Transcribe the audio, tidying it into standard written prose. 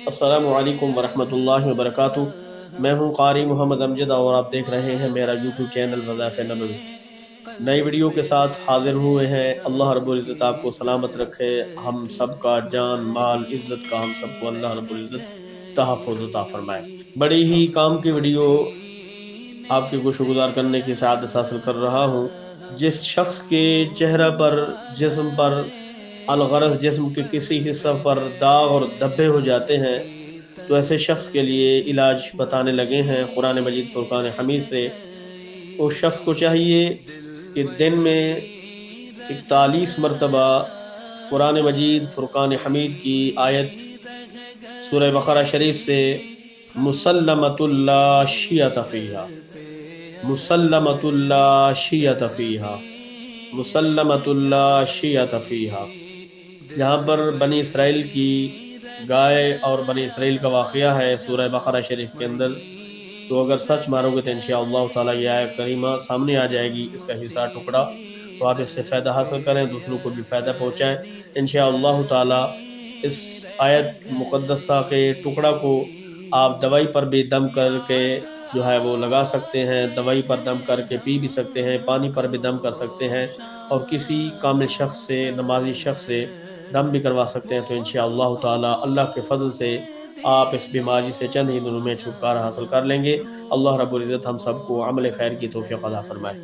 السلام علیکم ورحمۃ اللہ وبرکاتہ۔ میں ہوں قاری محمد امجد اور آپ دیکھ رہے ہیں میرا یوٹیوب چینل وظائف نبوی۔ نئی ویڈیو کے ساتھ حاضر ہوئے ہیں۔ اللہ رب العزت آپ کو سلامت رکھے، ہم سب کا جان مال عزت کا ہم سب کو اللہ رب العزت تحفظ عطا فرمائے۔ بڑی ہی کام کی ویڈیو آپ کی گوش گزار کرنے کی سعادت حاصل کر رہا ہوں۔ جس شخص کے چہرہ پر، جسم پر، الغرض جسم کے کسی حصہ پر داغ اور دھبے ہو جاتے ہیں تو ایسے شخص کے لیے علاج بتانے لگے ہیں قرآن مجید فرقان حمید سے۔ اس شخص کو چاہیے کہ دن میں 41 مرتبہ قرآن مجید فرقان حمید کی آیت سورہ بقرہ شریف سے مسلمۃ اللہ شیعۃ فیہا، مسلمۃ اللہ شیعۃ فیہا، مسلمۃ اللہ شیعۃ فیہا، جہاں پر بنی اسرائیل کی گائے اور بنی اسرائیل کا واقعہ ہے سورہ بقرہ شریف کے اندر۔ تو اگر سچ مارو گے تو انشاءاللہ تعالیٰ یہ آیت کریمہ سامنے آ جائے گی، اس کا حصہ ٹکڑا، تو آپ اس سے فائدہ حاصل کریں، دوسروں کو بھی فائدہ پہنچائیں انشاءاللہ تعالیٰ۔ اس آیت مقدسہ کے ٹکڑا کو آپ دوائی پر بھی دم کر کے جو ہے وہ لگا سکتے ہیں، دوائی پر دم کر کے پی بھی سکتے ہیں، پانی پر بھی دم کر سکتے ہیں، اور کسی کامل شخص سے، نمازی شخص سے دم بھی کروا سکتے ہیں۔ تو انشاءاللہ تعالی اللہ کے فضل سے آپ اس بیماری سے چند ہی دنوں میں چھٹکارا حاصل کر لیں گے۔ اللہ رب العزت ہم سب کو عمل خیر کی توفیق عطا فرمائے۔